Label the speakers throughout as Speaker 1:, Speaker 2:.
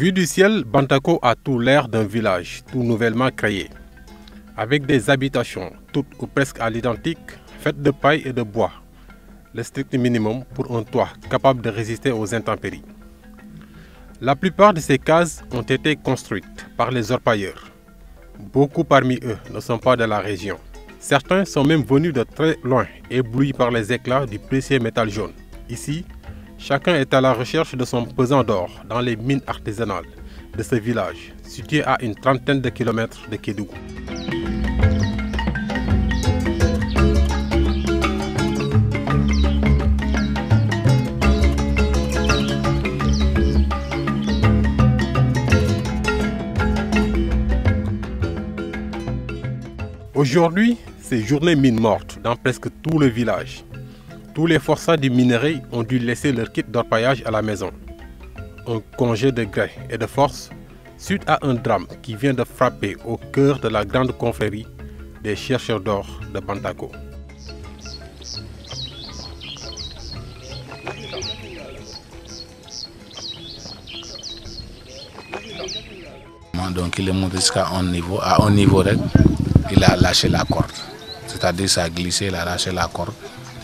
Speaker 1: Vu du ciel, Bantako a tout l'air d'un village tout nouvellement créé, avec des habitations toutes ou presque à l'identique, faites de paille et de bois, le strict minimum pour un toit capable de résister aux intempéries. La plupart de ces cases ont été construites par les orpailleurs. Beaucoup parmi eux ne sont pas de la région. Certains sont même venus de très loin, éblouis par les éclats du précieux métal jaune. Ici, chacun est à la recherche de son pesant d'or dans les mines artisanales de ce village, situé à une trentaine de kilomètres de Kédougou. Aujourd'hui, c'est journée mine morte dans presque tout le village. Tous les forçats du minerai ont dû laisser leur kit d'orpaillage à la maison. Un congé de gré et de force suite à un drame qui vient de frapper au cœur de la grande confrérie des chercheurs d'or de Bantako.
Speaker 2: Donc il est monté jusqu'à un niveau, il a lâché la corde. C'est-à-dire ça a glissé, il a lâché la corde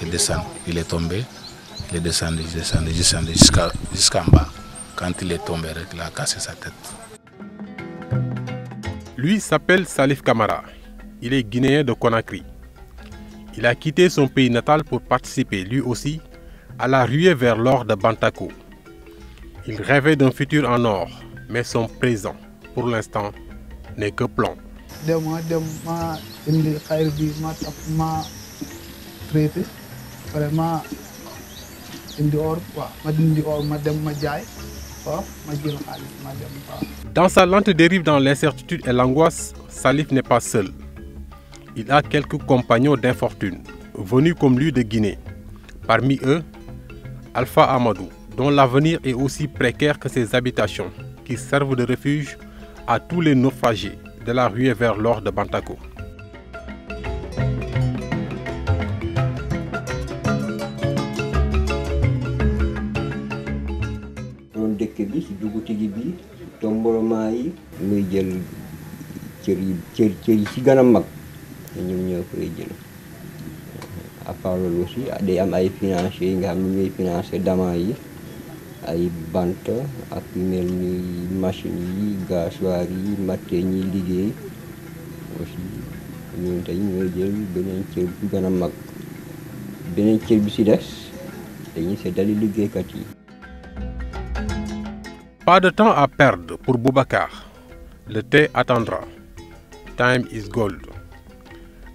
Speaker 2: et descendu. Il est tombé, il est descendu jusqu'en bas. Quand il est tombé, il a cassé sa tête.
Speaker 1: Lui s'appelle Salif Camara. Il est guinéen de Conakry. Il a quitté son pays natal pour participer lui aussi à la ruée vers l'or de Bantako. Il rêvait d'un futur en or, mais son présent, pour l'instant, n'est que plan. Dans sa lente dérive dans l'incertitude et l'angoisse, Salif n'est pas seul. Il a quelques compagnons d'infortune, venus comme lui de Guinée. Parmi eux, Alpha Amadou, dont l'avenir est aussi précaire que ses habitations, qui servent de refuge à tous les naufragés de la ruée vers l'or de Bantako.
Speaker 3: À part aussi, des am financiers qui financent Damaï, ay banta ak mel ni machine yi gasoir yi maté ñi liggéey aussi ñun tay ñoy jël benen cër bu gëna mag benen cër bi ci dess dañuy sédali liggéey kat yi.
Speaker 1: Pas de temps à perdre pour Boubacar. Le thé attendra. Time is gold.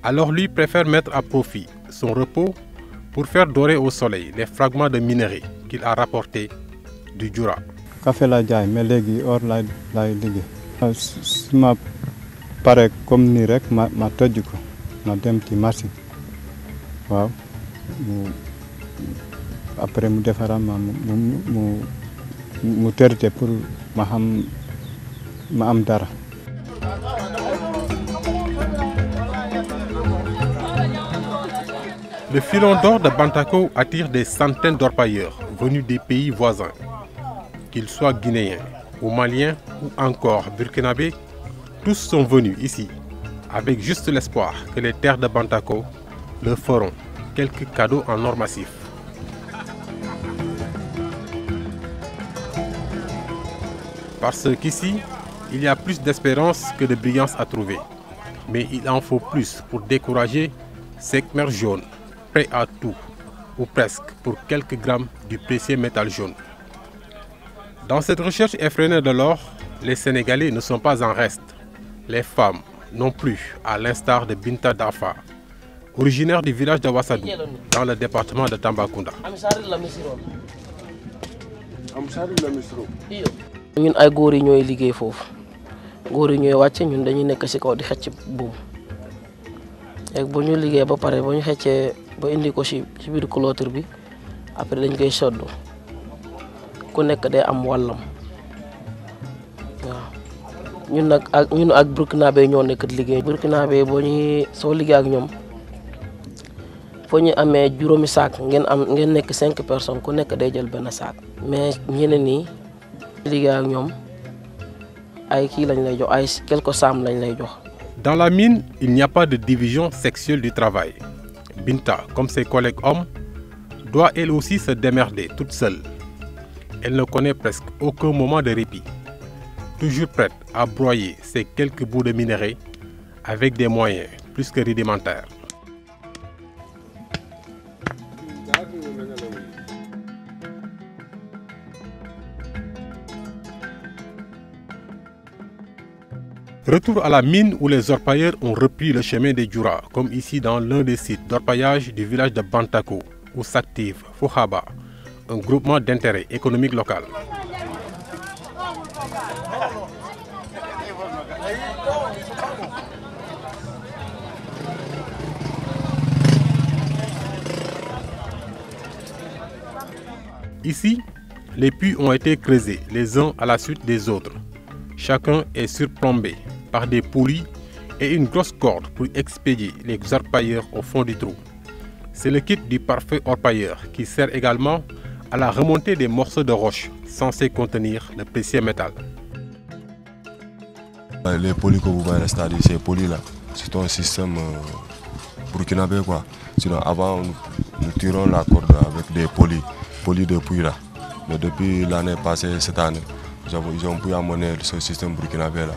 Speaker 1: Alors lui préfère mettre à profit son repos pour faire dorer au soleil les fragments de minerai qu'il a rapportés du Jura.
Speaker 4: Café la jaay mais légui or lay liggé. Ma paré comme ni rek ma toj ko ma dem ci machine. Waaw. Après mu défaram mu terté pour ma am dara.
Speaker 1: Le filon d'or de Bantako attire des centaines d'orpailleurs venus des pays voisins. Qu'ils soient guinéens ou maliens ou encore burkinabés, tous sont venus ici avec juste l'espoir que les terres de Bantako leur feront quelques cadeaux en or massif. Parce qu'ici, il y a plus d'espérance que de brillance à trouver. Mais il en faut plus pour décourager ces khmers jaunes, prêts à tout, ou presque, pour quelques grammes du précieux métal jaune. Dans cette recherche effrénée de l'or, les Sénégalais ne sont pas en reste. Les femmes non plus, à l'instar de Binta Dafa, originaire du village de Wassadou, dans le département de Tambacounda.
Speaker 5: ñun ay góor yi ñooy liggéey foofu góor yi ñooy wàcce ñun dañuy nekk ci kaw di xëcc buum léegi bu ñu liggéey ba pare ba ñu xëccee ba indi ko ci biir clôture bi après dañ koy soddu ku nekk day am wàllam waaw ñun ak burkinabé ñoo nekk di liggéey burkinabé boo ñuy soo liggéey ak ñoom foo ñu amee juróomi saak ngeen nekk 5 personnes ku nekk day jël benn saak mais ñeneen ñi liggéey ak ñoom quelques sommes lañ lay jox.
Speaker 1: Dans la mine, il n'y a pas de division sexuelle du travail. Binta, comme ses collègues hommes, doit elle aussi se démerder toute seule. Elle ne connaît presque aucun moment de répit. Toujours prête à broyer ces quelques bouts de minerai avec des moyens plus que rudimentaires. Retour à la mine où les orpailleurs ont repris le chemin des Djoura, comme ici dans l'un des sites d'orpaillage du village de Bantako, où s'active Fouhaba, un groupement d'intérêt économique local. Ici, les puits ont été creusés les uns à la suite des autres. Chacun est surplombé par des poulies et une grosse corde pour expédier les orpailleurs au fond du trou. C'est le kit du parfait orpailleur qui sert également à la remontée des morceaux de roche censés contenir le précieux métal.
Speaker 6: Les poulies que vous voyez, c'est-à-dire ces poulies-là, c'est un système burkinabé quoi. Sinon avant nous tirons la corde avec des poulies de puits là. Mais depuis l'année passée, cette année, ils ont pu amener ce système burkinabé là,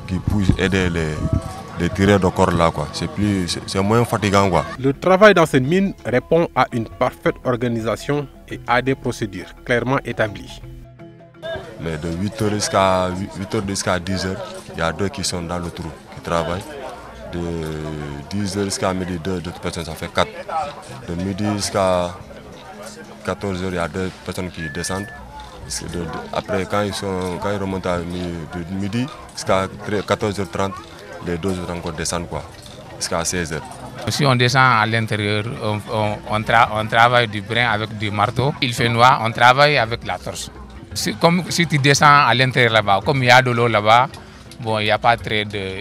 Speaker 6: qui puisse aider les tireurs de cordes là quoi. C'est moins fatigant quoi.
Speaker 1: Le travail dans cette mine répond à une parfaite organisation et à des procédures clairement établies.
Speaker 6: Mais de 8h jusqu'à 10h, il y a deux qui sont dans le trou, qui travaillent. De 10h jusqu'à midi, deux personnes, ça fait 4. De midi jusqu'à 14h, il y a 2 personnes qui descendent. Après, quand ils remontent à midi jusqu'à 14h30, les 2 autres encore descendent jusqu'à 16h.
Speaker 2: Si on descend à l'intérieur, on travaille du brin avec du marteau. Il fait noir, on travaille avec la torche. Comme si tu descends à l'intérieur là-bas, comme il y a de l'eau là-bas, bon, il n'y a pas très de...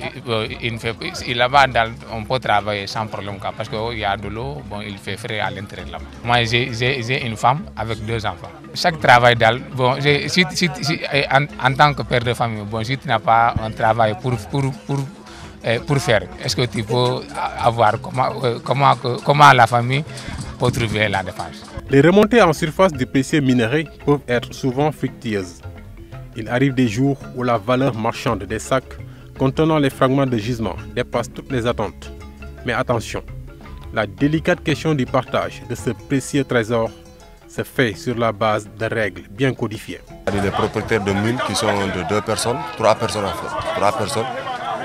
Speaker 2: Là-bas, on peut travailler sans problème parce qu'il y a de l'eau, bon, il fait frais à l'intérieur là-bas. Moi, j'ai une femme avec 2 enfants. Chaque travail bon, en tant que père de famille, bon, si tu n'as pas un travail pour faire, est-ce que tu peux avoir comment la famille peut trouver la dépense?
Speaker 1: Les remontées en surface du précieux minerai peuvent être souvent fructueuses. Il arrive des jours où la valeur marchande des sacs contenant les fragments de gisement dépasse toutes les attentes. Mais attention, la délicate question du partage de ce précieux trésor se fait sur la base de règles bien codifiées.
Speaker 6: Il y a des propriétaires de mines qui sont de 2 personnes, 3 personnes en fait. 3 personnes,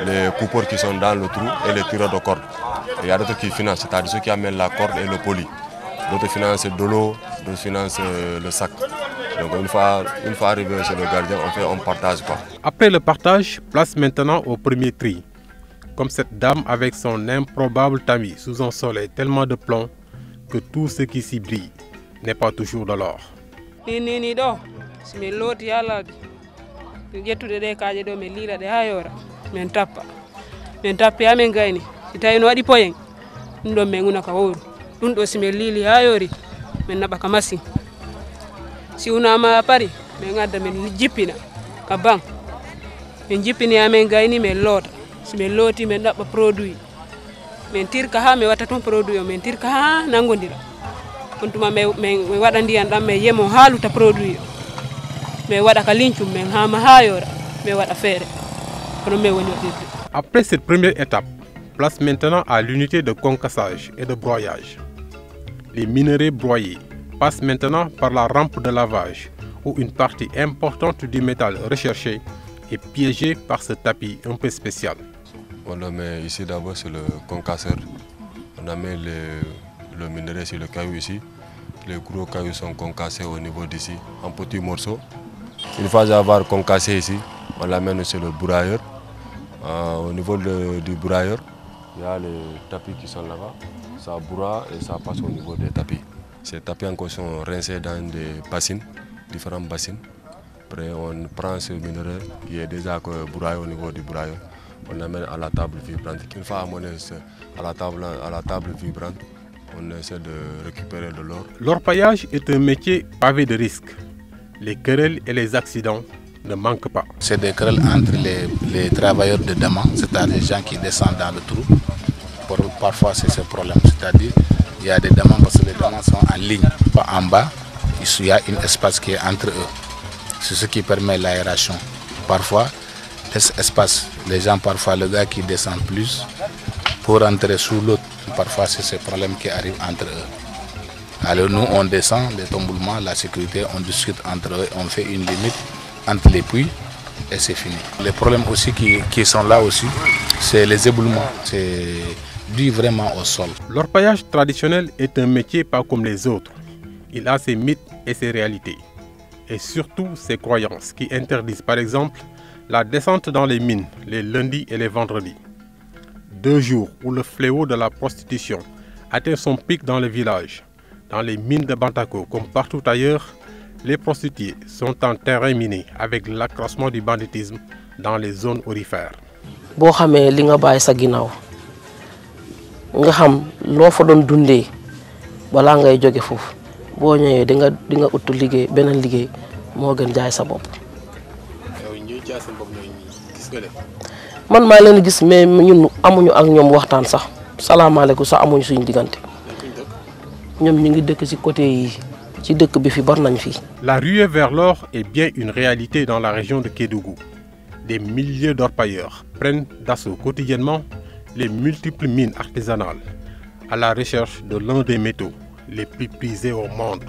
Speaker 6: les coupeurs qui sont dans le trou et les tireurs de cordes. Il y a d'autres qui financent, c'est-à-dire ceux qui amènent la corde et le poli. D'autres financent de l'eau, d'autres financent le sac. Donc une fois arrivé chez le gardien, on partage quoi.
Speaker 1: Après le partage, place maintenant au premier tri. Comme cette dame avec son improbable tamis sous un soleil tellement de plomb que tout ce qui s'y brille n'est pas toujours de l'or.
Speaker 7: Si unama pari men gadda men jippina ka bang men jippini amen gayni men loota si men looti men dabba produit men tirka ha me watta ton produit o men tirka ha nangodira on tuma me wada ndiyan dam me yemo haluta produit me wada ka lincum men ha ma hayora me wada fere kono me woni wadde.
Speaker 1: Après cette première étape, place maintenant à l'unité de concassage et de broyage. Les minerais broyés passe maintenant par la rampe de lavage où une partie importante du métal recherché est piégée par ce tapis un peu spécial.
Speaker 6: On le met ici d'abord sur le concasseur. On a mis le minerai sur le caillou ici. Les gros cailloux sont concassés au niveau d'ici en petits morceaux. Une fois avoir concassé ici, on l'amène sur le broyeur. Au niveau du broyeur, il y a les tapis qui sont là-bas. Ça broie et ça passe au niveau des tapis. Ces tapis encore sont rincés dans des bassines, différentes bassines. Après, on prend ce minerai qui est déjà broyé au niveau du broyeur. On l'amène à la table vibrante. Une fois amené à la table vibrante, on essaie de récupérer de l'or.
Speaker 1: L'orpaillage est un métier pavé de risques. Les querelles et les accidents ne manque pas.
Speaker 2: C'est des querelles entre les travailleurs de Dama, c'est-à-dire les gens qui descendent dans le trou. Parfois, c'est ce problème, c'est-à-dire il y a des Damas parce que les Damas sont en ligne, pas en bas. Il y a un espace qui est entre eux. C'est ce qui permet l'aération. Parfois, cet espace, les gens, parfois, le gars qui descend plus pour entrer sous l'autre, parfois, c'est ce problème qui arrive entre eux. Alors nous, on descend, les tomboulements, la sécurité, on discute entre eux, on fait une limite entre les puits et c'est fini. Les problèmes aussi qui sont là aussi, c'est les éboulements. C'est dû vraiment au sol.
Speaker 1: L'orpaillage traditionnel est un métier pas comme les autres. Il a ses mythes et ses réalités. Et surtout ses croyances qui interdisent par exemple la descente dans les mines les lundis et les vendredis. 2 jours où le fléau de la prostitution atteint son pic dans les villages. Dans les mines de Bantako comme partout ailleurs, les prostituées sont en terrain miné avec l'accroissement du banditisme dans les zones aurifères.
Speaker 5: Bo xamé li nga bay sa ginaaw nga xam lo fa doon dundé wala ngay joggé fofu bo ñëwé di nga ut liggéey benen liggéey mo gën jaay sa bop.
Speaker 1: Yow ñuy jaay sa bop ñoy gis nga leen.
Speaker 5: Man ma leen gis mais ñun amuñu ak ñom waxtaan sax. Salam alaykum sax amuñu suñu diganté. Ñom ñi ngi dëkk ci côté yi ci dëkk bi fi bar nañ fi.
Speaker 1: La ruée vers l'or est bien une réalité dans la région de Kédougou. Des milliers d'orpailleurs prennent d'assaut quotidiennement les multiples mines artisanales à la recherche de l'un des métaux les plus prisés au monde.